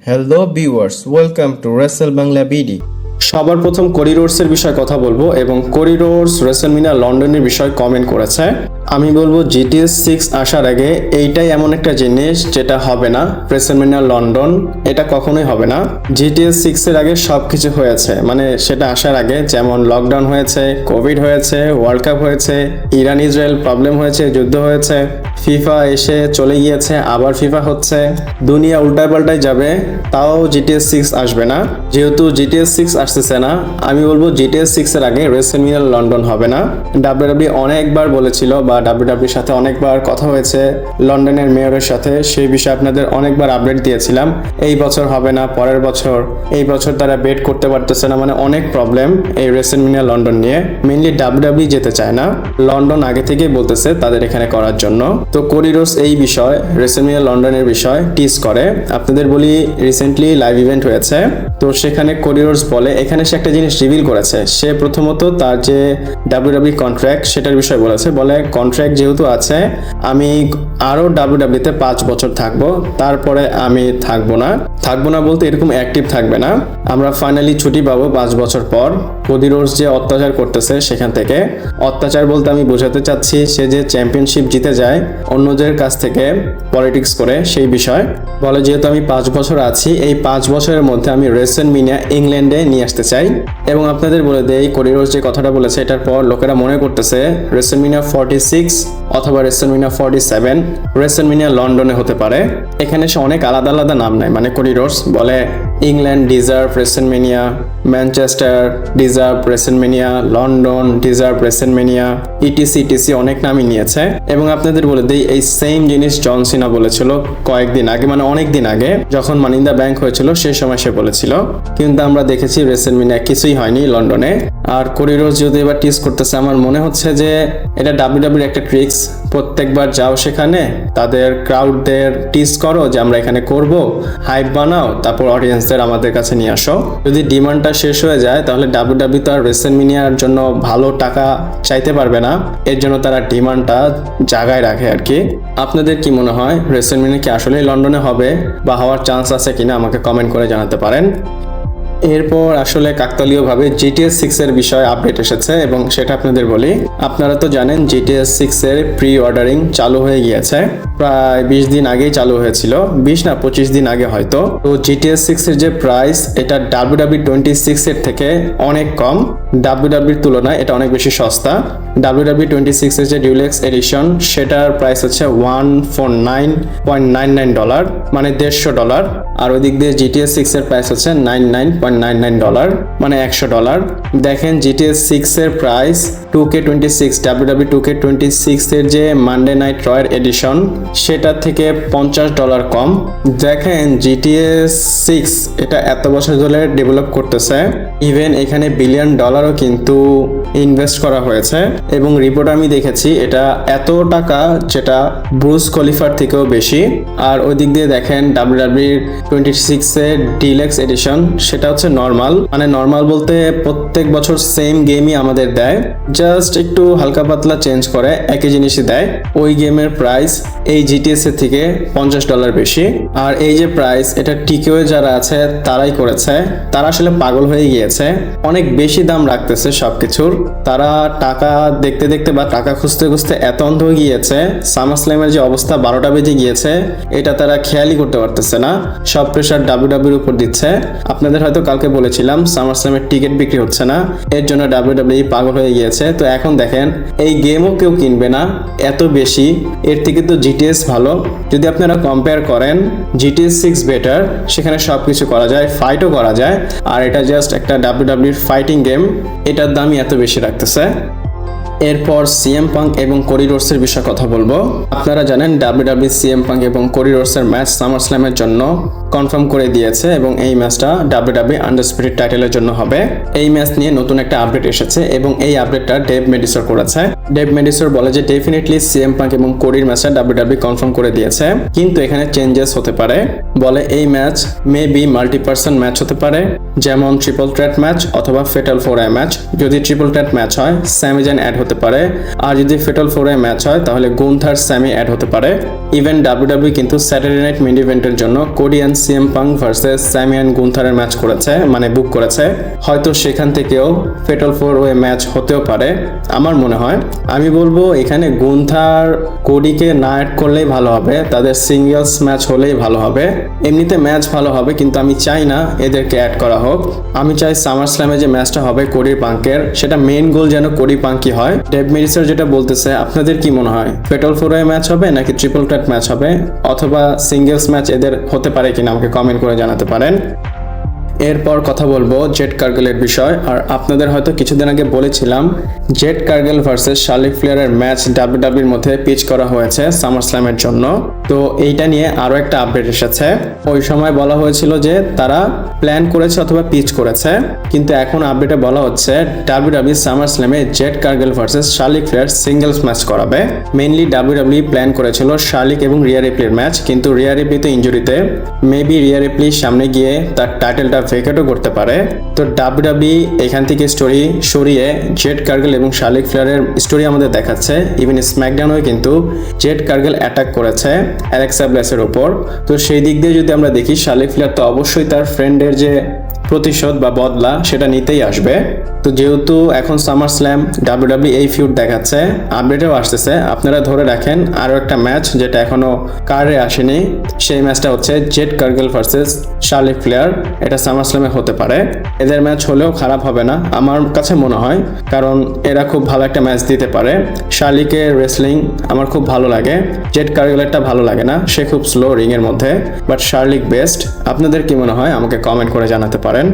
Hello viewers, welcome to Wrestle Bangla BD. সবার প্রথম Cody রোডসের বিষয়ে কথা বলবো এবং কোডি রোডস রেসেলমিনিয়া লন্ডনের বিষয়ে কমেন্ট করেছে। আমি বলবো জিটিএস 6 আসার আগে এইটাই এমন একটা জিনিস যেটা হবে না। রেসেলমিনিয়া লন্ডন এটা কখনোই হবে না। জিটিএস 6 এর আগে সবকিছু হয়েছে, মানে সেটা আসার আগে যেমন লকডাউন হয়েছে, কোভিড হয়েছে, ওয়ার্ল্ড কাপ হয়েছে, ইরান ইসরায়েল প্রবলেম হয়েছে, যুদ্ধ হয়েছে, ফিফা এসে চলে গিয়েছে, আবার ফিফা হচ্ছে, দুনিয়া উল্টায় পাল্টায় যাবে, তাও জিটিএস 6 আসবে না। যেহেতু জিটিএস 6 আসতেছে না, আমি বলবো জিটিএস 6 এর আগে রেসেলমিনিয়া লন্ডন হবে না। ডাব্লিউডাব্লিউ অনেকবার বলেছিল বা ডাব্লিউডাব্লিউর সাথে অনেকবার কথা হয়েছে লন্ডনের মেয়রের সাথে, সেই বিষয়ে আপনাদের অনেকবার আপডেট দিয়েছিলাম। এই বছর হবে না, পরের বছর, এই বছর তারা বেট করতে পারতেছে না, মানে অনেক প্রবলেম এই রেসেলমিনিয়া লন্ডন নিয়ে। মেইনলি ডাব্লিউডাব্লিউ যেতে চায় না, লন্ডন আগে থেকেই বলতেছে তাদের এখানে করার জন্য। তো কোডি রোডস এই বিষয় রেসেলমিনিয়া লন্ডনের বিষয় টিজ করে। আপনাদের বলি রিসেন্টলি লাইভ ইভেন্ট হয়েছে, তো সেখানে কোডি রোডস বলে এখানে সে একটা জিনিস রিভিল করেছে। সে প্রথমত তার যে ডাব্লিউডাব্লিউ কন্ট্রাক্ট সেটার বিষয় বলেছে, বলে কন্ট্রাক্ট যেহেতু আছে আমি আরো ডাব্লিউডাব্লিউতে 5 বছর থাকবো, তারপরে আমি থাকবো না বলতে এরকম অ্যাক্টিভ থাকবে না, আমরা ফাইনালি ছুটি পাবো 5 বছর পর। কোডি রোডস যে অত্যাচার করতেছে সেখান থেকে, অত্যাচার বলতে আমি বোঝাতে চাচ্ছি সে যে চ্যাম্পিয়নশিপ জিতে যায় অন্যদের কাছ থেকে পলিটিক্স করে, সেই বিষয় বলে যেহেতু আমি 5 বছর আছি, এই 5 বছরের মধ্যে আমি রেসেলমিনিয়া ইংল্যান্ডে নিয়ে আসতে চাই। এবং আপনাদের বলে দেই কোডি রোডস যে কথাটা বলেছে এটার পর লোকেরা মনে করতেছে রেসেলমিনিয়া 46 অথবা রেসেলমিনিয়া 47 রেসেলমিনিয়া লন্ডনে হতে পারে। এখানে সে অনেক আলাদা আলাদা নাম নেয়, মানে কোডি রোডস বলে England deserve WrestleMania, Manchester deserve WrestleMania, London deserve WrestleMania, ETC অনেক নামই নিয়েছে। এবং আপনাদের বলে দিই এই সেম জিনিস জন সিনা বলেছিল কয়েকদিন আগে, মানে অনেক দিন আগে যখন মানি ইন দ্য ব্যাংক হয়েছিল সেই সময় সে বলেছিল, কিন্তু আমরা দেখেছি রেসেলমিনিয়া কিছুই হয়নি লন্ডনে। আর কোডি রোডস যদি এবার টিজ করতেছে, আমার মনে হচ্ছে যে এটা ডাব্লিউডাব্লিউর একটা ট্রিক্স। প্রত্যেকবার যাও সেখানে তাদের ক্রাউডদের টিজ করো যে আমরা এখানে করব, হাইপ বানাও, তারপর অডিয়েন্সদের আমাদের কাছে নিয়ে আসো। যদি ডিমান্ডটা শেষ হয়ে যায় তাহলে ডাব্লিউডাব্লিউ তো আর রেসেলমিনিয়ার জন্য ভালো টাকা চাইতে পারবে না, এর জন্য তারা ডিমান্ডটা জাগায় রাখে আর কি। আপনাদের কি মনে হয় রেসেলমিনিয়া কি আসলেই লন্ডনে হবে বা হওয়ার চান্স আছে কিনা আমাকে কমেন্ট করে জানাতে পারেন। এরপর আসলে কাকতালীয়ভাবে জিটিএস 6 এর বিষয়ে আপডেট এসেছে এবং সেটা আপনাদের বলি। আপনারা তো জানেন জিটিএস 6 এর প্রি অর্ডারিং চালু হয়ে গিয়েছে, প্রায় 20 দিন আগেই চালু হয়েছিল, 20 না 25 দিন আগে হয়তো। তো জিটিএস 6 এর যে প্রাইস এটা ডাব্লিউডাব্লিউ 26 এর থেকে অনেক কম, ডাব্লিউডাব্লিউর তুলনায় এটা অনেক বেশি সস্তা। ডাব্লিউডাব্লিউ 26 এর যে ডিউলেক্স এডিশন সেটার প্রাইস হচ্ছে $149.99, মানে $150, আর ওই দিক দিয়ে জিটিএস 6 এর প্রাইস হচ্ছে $99.99, মানে $100। দেখেন জিটিএস 6 এর প্রাইস 2K26 ডাব্লিউডাব্লিউ 2K26 এর যে মানডে নাইট রয়ের এডিশন সেটা থেকে $50 কম। দেখেন জিটিএস 6 এটা এত বছর ধরে ডেভেলপ করতেছে, ইভেন এখানে $1 বিলিয়ন কিন্তু ইনভেস্ট করা হয়েছে এবং রিপোর্ট আমি দেখেছি এটা এত টাকা যেটা ব্রুস খলিফার থেকেও বেশি। আর ওই দিক দিয়ে দেখেন ডাব্লিউডাব্লিউ 26 এর ডিলাক্স এডিশন সেটা হচ্ছে নর্মাল, মানে নর্মাল বলতে প্রত্যেক বছর সেম গেমই আমাদের দেয়, জাস্ট একটু হালকা পাতলা চেঞ্জ করে একই জিনিসই দেয়। ওই গেমের প্রাইস এই জিটিএস এর থেকে $50 বেশি। আর এই যে প্রাইস এটা টিকেও যারা আছে তারাই করেছে, তারা আসলে পাগল হয়ে গিয়েছে, অনেক বেশি দাম রাখতেছে সবকিছুর। তারা টাকা দেখতে দেখতে বা টাকা খুঁজতে খুঁজতে এত অন্ধ হয়ে গিয়েছে, সামার স্ল্যামের যে অবস্থা 12টা বেজে গিয়েছে এটা তারা খেয়ালই করতে পারতেছে না, সব প্রেশার ডাব্লিউডাব্লিউর উপর দিচ্ছে। আপনাদের হয়তো কালকে বলেছিলাম সামার স্ল্যামের টিকিট বিক্রি হচ্ছে না, এর জন্য ডাব্লিউডাব্লিউ পাগল হয়ে গিয়েছে। তো এখন দেখেন এই গেমও কেউ কিনবে না এত বেশি, এর থেকে তো জিটিএস ভালো। যদি আপনারা কম্পেয়ার করেন জিটিএস 6 বেটার, সেখানে সবকিছু করা যায়, ফাইটও করা যায়, আর এটা জাস্ট একটা ডাব্লিউডাব্লিউর ফাইটিং গেম, এটার দামই এত বেশি রাখতেছে। এরপর সিএম পাঙ্ক এবং কোডি রোডসের বিষয়ে কথা বলবো। আপনারা জানেন ডাব্লিউডাব্লিউ সিএম পাঙ্ক এবং কোডি রোডসের ম্যাচ সামার স্ল্যামের জন্য কনফার্ম করে দিয়েছে এবং এই ম্যাচটা ডাব্লিউডাব্লিউ আন্ডারস্পিরিট টাইটেলের জন্য হবে। এই ম্যাচ নিয়ে নতুন একটা আপডেট এসেছে এবং এই আপডেটটা ডেভ মেডিসর করেছে। ডেভ মেডিসর বলে যে ডেফিনেটলি সিএম পাঙ্ক এবং কোডির ম্যাচটা ডাব্লিউডাব্লিউ কনফার্ম করে দিয়েছে, কিন্তু এখানে চেঞ্জেস হতে পারে। বলে এই ম্যাচ মে বি মাল্টিপারসন ম্যাচ হতে পারে, যেমন ট্রিপল থ্রেট ম্যাচ অথবা ফেটাল 4 ম্যাচ। যদি ট্রিপল থ্রেট ম্যাচ হয় স্যামি জান অ্যাড হতে পারে। আর যদি ফেটাল 4 ম্যাচ হয় তাহলে গুন্থার স্যামি অ্যাড হতে পারে। ইভেন ডাব্লিউডাব্লিউ কিন্তু স্যাটারডে নাইট মেইন ইভেন্টের জন্য Cody and CM Punk versus Sami and গুন্থারের ম্যাচ করেছে, মানে বুক করেছে। হয়তো সেখান থেকেও ফেটাল 4 ম্যাচ হতেও পারে আমার মনে হয়। আমি বলবো এখানে গুন্থার কোডিকে না অ্যাড করলেই ভালো হবে, তাদের সিঙ্গেলস ম্যাচ হলেই ভালো হবে। এমনিতে ম্যাচ ভালো হবে, কিন্তু আমি চাই না এদেরকে অ্যাড করা হোক। আমি চাই সামার স্ল্যামে যে ম্যাচটা হবে কোডি পাঙ্কের, সেটা মেইন গোল যেন কোডি পাঙ্কই হয়। ডেভ মেরিসার যেটা বলতেছে, আপনাদের কি মনে হয় ফেটাল 4 ম্যাচ হবে নাকি ট্রিপল থ্রেট ম্যাচ হবে, অথবা সিঙ্গেলস ম্যাচ এদের হতে পারে কিনা আমাকে কমেন্ট করে জানাতে পারেন। এরপর কথা বলবো জেড কার্গেলের বিষয়। আর আপনাদের হয়তো কিছুদিন আগে বলেছিলাম Z Cargill versus Charlotte ফ্লেয়ারের match ডাব্লিউডাব্লিউর মধ্যে পিচ করা হয়েছে সামার স্ল্যামের জন্য। তো এইটা নিয়ে আরো একটা আপডেট এসেছে। ওই সময় বলা হয়েছিল যে তারা প্ল্যান করেছে অথবা পিচ করেছে, কিন্তু এখন আপডেটে বলা হচ্ছে ডাব্লিউডাব্লিউ সামার স্ল্যামে Jade Cargill versus Charlotte Flair singles match করাবে। মেইনলি ডাব্লিউডাব্লিউ প্ল্যান করেছিল শার্লেট এবং রিয়া রিপ্লির ম্যাচ, কিন্তু রিয়া রিপ্লি তো ইনজুরিতে, মেবি রিয়া রিপ্লির সামনে গিয়ে তার টাইটেলটা ভেকেটও করতে পারে। তো ডাব্লিউডাব্লিউ এখান থেকে স্টোরি সরিয়ে জেড কার্গেল এবং শার্লেট ফ্লেয়ারের স্টোরি আমাদের দেখাচ্ছে। ইভেন স্ম্যাকডাউনেও কিন্তু জেড কার্গেল অ্যাটাক করেছে অ্যালেক্সা ব্লেসের ওপর। তো সেই দিক দিয়ে যদি আমরা দেখি, শার্লেট ফ্লেয়ার তো অবশ্যই তার ফ্রেন্ডের যে প্রতিশোধ বা বদলা সেটা নিতেই আসবে। তো যেহেতু এখন সামার স্ল্যাম ডাব্লিউডাব্লিউ এই ফিউড দেখাচ্ছে, আপডেটেও আসতেছে, আপনারা ধরে রাখেন আরও একটা ম্যাচ যেটা এখনো কার্ডে আসেনি, সেই ম্যাচটা হচ্ছে Z Cargill versus Charlotte flair. এটা সামার স্ল্যামে হতে পারে। এদের ম্যাচ হলেও খারাপ হবে না আমার কাছে মনে হয়, কারণ এরা খুব ভালো একটা ম্যাচ দিতে পারে। শার্লিকের রেসলিং আমার খুব ভালো লাগে, জেড কার্গেলেরটা ভালো লাগে না, সে খুব স্লো রিংয়ের মধ্যে, বাট শার্লিক বেস্ট। আপনাদের কি মনে হয় আমাকে কমেন্ট করে জানাতে পারেন।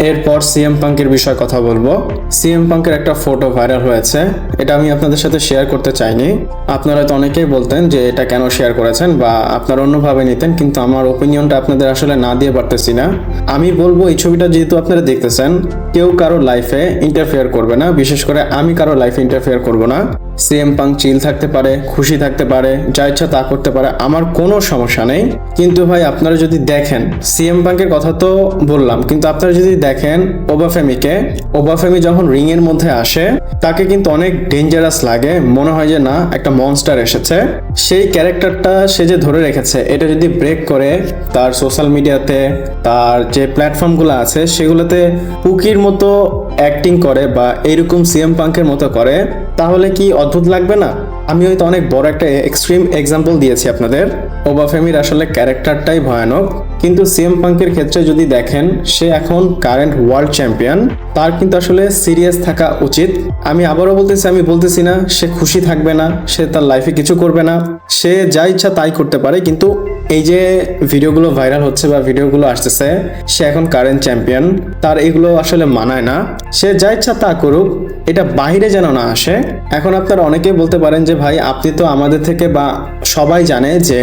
এরপর সিএম পাঙ্কের বিষয়ে কথা বলবো। সিএম পাঙ্কের একটা ফটো ভাইরাল হয়েছে, এটা আমি আপনাদের সাথে শেয়ার করতে চাইনি। আপনারা তো অনেকেই বলতেন যে এটা কেন শেয়ার করেছেন বা আপনারা অন্যভাবে নিতেন, কিন্তু আমার ওপিনিয়নটা আপনাদের আসলে না দিয়ে পারতেছি না। আমি বলবো এই ছবিটা যেহেতু আপনারা দেখতেছেন, কেউ কারো লাইফে ইন্টারফেয়ার করবে না, বিশেষ করে আমি কারো লাইফে ইন্টারফেয়ার করব না। সিএম পাঙ্ক চিল থাকতে পারে, খুশি থাকতে পারে, যা ইচ্ছা তা করতে পারে, আমার কোনো সমস্যা নেই। কিন্তু ভাই আপনারা যদি দেখেন, সিএম পাঙ্কের কথা তো বললাম, কিন্তু আপনারা যদি দেখেন ওবাফেমি যখন রিং এর মধ্যে আসে, তাকে কিন্তু অনেক ডেঞ্জারাস লাগে, মনে হয় যে না একটা মনস্টার এসেছে। সেই ক্যারেক্টারটা সে যে ধরে রেখেছে, এটা যদি ব্রেক করে তার সোশ্যাল মিডিয়াতে, তার যে প্ল্যাটফর্মগুলো আছে সেগুলোতে পুকির মতো অ্যাক্টিং করে বা এইরকম সিএম পাঙ্কের মতো করে, তাহলে কি অদ্ভুত লাগবে না? আমি হয়তো অনেক বড় একটা এক্সট্রিম এক্সাম্পল দিয়েছি আপনাদের। ওবাফেমির আসলে ক্যারেক্টারটাই ভয়ানক, কিন্তু সিএম পাঙ্কের ক্ষেত্রে যদি দেখেন, সে এখন কারেন্ট ওয়ার্ল্ড চ্যাম্পিয়ন, তার কিন্তু আসলে সিরিয়াস থাকা উচিত। আমি আবারও বলতেছি, আমি বলতেছি না সে খুশি থাকবে না, সে তার লাইফে কিছু করবে না, সে যা ইচ্ছা তাই করতে পারে, কিন্তু এই যে ভিডিওগুলো ভাইরাল হচ্ছে বা ভিডিওগুলো আসতেছে, সে এখন কারেন্ট চ্যাম্পিয়ন, তার এগুলো আসলে মানায় না। সে যা ইচ্ছা তা করুক, এটা বাইরে যেন না আসে। এখন আপনারা অনেকেই বলতে পারেন যে ভাই আপনি তো আমাদের থেকে বা সবাই জানে যে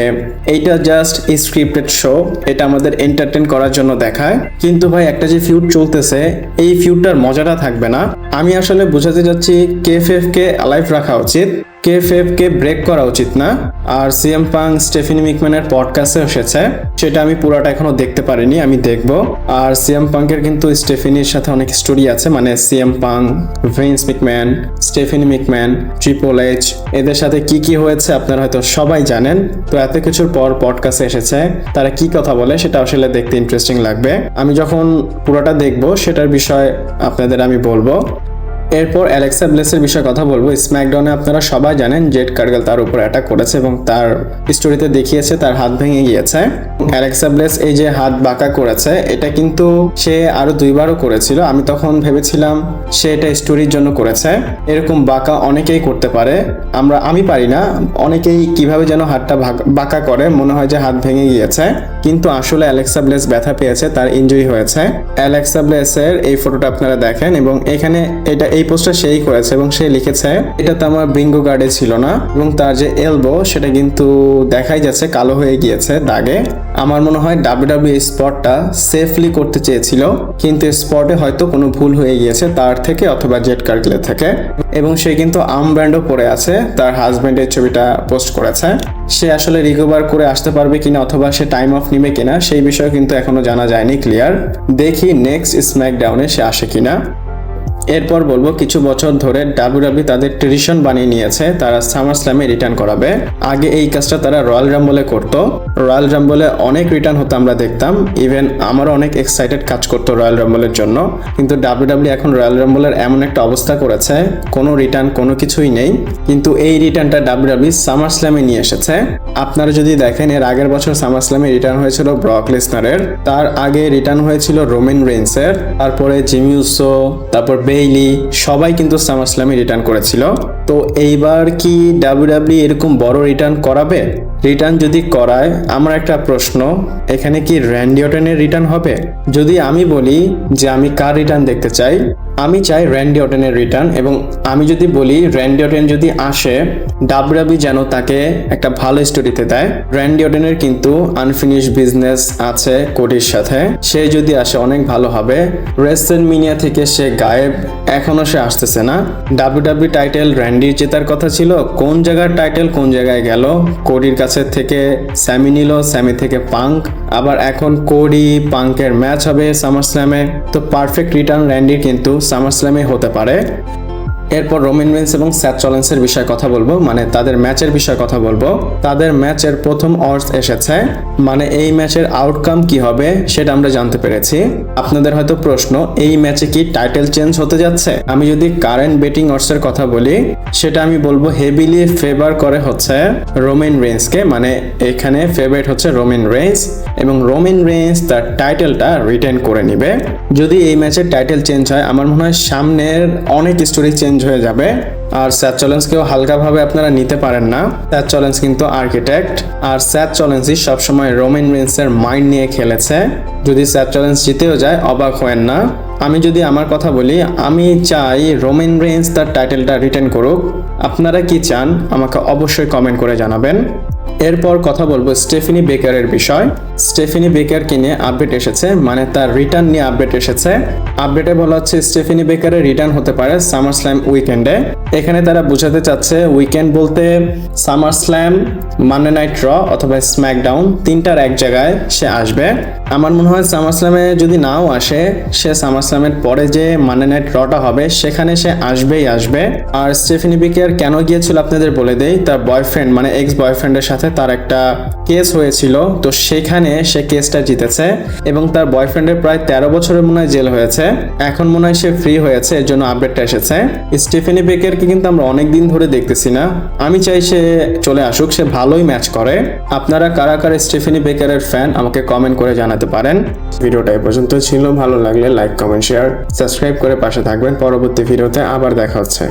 এইটা জাস্ট স্ক্রিপ্টেড শো, এটা আমাদের এন্টারটেইন করার জন্য দেখায়, কিন্তু ভাই একটা যে ফিউড চলতেছে, এই ফিউডটার মজাটা থাকবে না। আমি আসলে বোঝাতে যাচ্ছি কেএফএফ কে অ্যালাইভ রাখা উচিত, কেএফএফ কে ব্রেক করা উচিত না। আর সিএম পাঙ্ক স্টেফিনি মিকম্যানের পডকাস্টে এসেছে, সেটা আমি পুরোটা এখনো দেখতে পারিনি, আমি দেখবো। আর সিএম পাঙ্কের কিন্তু স্টেফিনির সাথে অনেক স্টোরি আছে, মানে CM Punk, Vince McMahon, Stephanie McMahon, triple H, এদের সাথে কি কি হয়েছে আপনারা হয়তো সবাই জানেন। তো এত কিছুর পর পডকাস্টে এসেছে, তারা কি কথা বলে সেটা আসলে দেখতে ইন্টারেস্টিং লাগবে। আমি যখন পুরোটা দেখবো সেটার বিষয় আপনাদের আমি বলবো। এরপর অ্যালেক্সা ব্লেসের বিষয়ে কথা বলবো। স্ম্যাকডাউনে আপনারা সবাই জানেন জেড কার্গেল তার উপর অ্যাটাক করেছে এবং তার স্টোরিতে দেখিয়েছে তার হাত ভেঙে গিয়েছে। অ্যালেক্সা ব্লেস এই যে হাত বাঁকা করেছে, এটা কিন্তু সে আরো 2বারও করেছিল। আমি তখন ভেবেছিলাম সে এটা স্টোরির জন্য করেছে। এরকম বাঁকা অনেকেই করতে পারে, আমি পারি না। অনেকেই কিভাবে যেন হাতটা বাঁকা করে, মনে হয় যে হাত ভেঙে গিয়েছে, কিন্তু আসলে অ্যালেক্সা ব্লেস ব্যথা পেয়েছে, তার ইনজুরি হয়েছে। অ্যালেক্সা ব্লেসের এই ফটোটা আপনারা দেখেন এবং এখানে এই পোস্টটা সেই করেছে এবং সে লিখেছে এটা তো আমার ব্রিঙ্গো গার্ডে ছিল না, এবং তার যে এলবো সেটা কিন্তু দেখাই যাচ্ছে কালো হয়ে গিয়েছে দাগে। আমার মনে হয় ডাব্লিউডাব্লিউ এই স্পটটা সেফলি করতে চেয়েছিল, কিন্তু স্পটে হয়তো কোনো ভুল হয়ে গিয়েছে তার থেকে অথবা জেড কার্গেলের থেকে। এবং সে কিন্তু আর্ম ব্যান্ডও পরে আছে, তার হাজবেন্ডের ছবিটা পোস্ট করেছে। সে আসলে রিকভার করে আসতে পারবে কিনা অথবা সে টাইম অফ নিবে কিনা সেই বিষয়ে কিন্তু এখনো জানা যায়নি ক্লিয়ার। দেখি নেক্সট স্ম্যাকডাউনে সে আসে কিনা। এরপর বলবো কিছু বছর ধরে ডাব্লিউডাব্লিউ তাদের ট্রেডিশন বানিয়ে নিয়েছে, তারা সামার স্ল্যামে রিটার্ন করাবে। আগে এই কাজটা তারা রয়্যাল রাম্বলে করতো। রয়্যাল রাম্বলে অনেক রিটার্ন হতো আমরা দেখতাম, ইভেন আমারও অনেক এক্সাইটেড কাজ করতো রয়্যাল রাম্বলের জন্য। কিন্তু ডাব্লিউডাব্লিউ এখন রয়্যাল রাম্বলের এমন একটা অবস্থা করেছে, কোনো রিটার্ন কোনো কিছুই নেই। কিন্তু এই রিটার্নটা ডাব্লিউডাব্লিউ সামার স্ল্যামে নিয়ে এসেছে। আপনারা যদি দেখেন এর আগের বছর সামার স্ল্যামে রিটার্ন হয়েছিল ব্রক লেসনারের, তার আগে রিটার্ন হয়েছিল রোমান রেইন্সের, তারপরে জিমি উসো, তারপর বেইলি, সবাই কিন্তু সামার স্ল্যামে রিটার্ন করেছিল। তো এইবার কি ডাব্লিউডাব্লিউ এরকম বড় রিটার্ন করাবে? রিটার্ন যদি করায়, আমার একটা প্রশ্ন, এখানে কি র্যান্ডি অর্টনের রিটার্ন হবে? যদি আমি বলি যে আমি কার রিটার্ন দেখতে চাই, আমি চাই র্যান্ডি অর্টনের রিটার্ন। এবং আমি যদি বলি র্যান্ডি অর্টন যদি আসে, ডাব্লিউডাব্লিউ যেন তাকে একটা ভালো স্টোরিতে দেয়। র্যান্ডি অর্টনের কিন্তু আনফিনিশ বিজনেস আছে কোডির সাথে, সে যদি আসে অনেক ভালো হবে। রেসেলমেনিয়া থেকে সে গায়েব, এখনো সে আসতেছে না। ডাব্লিউডাব্লিউ টাইটেল র্যান্ডির জেতার কথা ছিল, কোন জায়গার টাইটেল কোন জায়গায় গেল? কোডির কাছে থেকে স্যামি নিল, স্যামি থেকে পাঙ্ক, আবার এখন কোডি পাঙ্কের ম্যাচ হবে সামার স্ল্যামে। তো পারফেক্ট রিটার্ন র্যান্ডির কিন্তু সামার স্ল্যামে হতে পারে। এরপর রোমান রেইন্স এবং স্যাথ রলিন্সের বিষয়ে কথা বলবো, মানে তাদের ম্যাচের বিষয়ে কথা বলবো। তাদের ম্যাচের প্রথম অডস এসেছে, মানে এই ম্যাচের আউটকাম কি হবে সেটা আমরা জানতে পেরেছি। আপনাদের হয়তো প্রশ্ন, এই ম্যাচে কি টাইটেল চেঞ্জ হতে যাচ্ছে? আমি যদি কারেন্ট বেটিং অডসের কথা বলি, সেটা আমি বলবো হেভিলি ফেভার করে হচ্ছে রোমান রেইন্সকে, মানে এখানে ফেভারিট হচ্ছে রোমান রেইন্স, এবং রোমান রেইন্স তার টাইটেলটা রিটেন করে নিবে। যদি এই ম্যাচের টাইটেল চেঞ্জ হয়, আমার মনে হয় সামনের অনেক স্টোরি চেঞ্জ হয়ে যাবে। আর স্যাথ রলিন্সকেও হালকাভাবে আপনারা নিতে পারেন না। স্যাথ রলিন্স কিন্তু আর্কিটেক্ট, আর স্যাথ রলিন্সই সবসময় রোমান রেইন্সের মাইন্ড নিয়ে খেলেছে। যদি স্যাথ রলিন্স জিতেও যায়, অবাক হয়েন না। আমি যদি আমার কথা বলি, আমি চাই রোমান রেইন্স তার টাইটেলটা রিটেন করুক। আপনারা কি চান আমাকে অবশ্যই কমেন্ট করে জানাবেন। এরপর কথা বলবো স্টেফানি বেকারের বিষয়। স্টেফানি বেকারকে নিয়ে আপডেট এসেছে, মানে তার রিটার্ন নিয়ে আপডেট এসেছে। আপডেটে বলা হচ্ছে স্টেফানি বেকারের রিটার্ন হতে পারে সামার স্ল্যাম উইকেন্ডে। এখানে তারা বোঝাতে চাচ্ছে উইকেন্ড বলতে সামার স্ল্যাম, মানডে নাইট র অথবা স্ম্যাকডাউন, তিনটার এক জায়গায় সে আসবে। আমার মনে হয় সামার স্ল্যামে যদি নাও আসে, সে সামার স্ল্যামের পরে যে মানডে নাইট রটা হবে সেখানে সে আসবেই আসবে। আর স্টেফানি বেকার কেন গিয়েছিল আপনাদের বলে দেই, তার বয়ফ্রেন্ড মানে এক্স বয়ফ্রেন্ডের সাথে তার একটা কেস হয়েছিল, তো সেখানে সে কেসটা জিতেছে এবং তার বয়ফ্রেন্ডের প্রায় 13 বছরের মনে হয় জেল হয়েছে। এখন মনে হয় সে ফ্রি হয়েছে, এর জন্য আপডেটটা এসেছে। স্টেফানি বেকারকে কিন্তু আমরা অনেকদিন ধরে দেখতেছি না, আমি চাই সে চলে আসুক, সে ভালোই ম্যাচ করে। আপনারা কারা কারা স্টেফানি বেকারের ফ্যান আমাকে কমেন্ট করে জানাতে পারেন। ভিডিওটা এই পর্যন্ত ছিল, ভালো লাগলে লাইক কমেন্ট শেয়ার সাবস্ক্রাইব করে পাশে থাকবেন। পরবর্তী ভিডিওতে আবার দেখা হচ্ছে।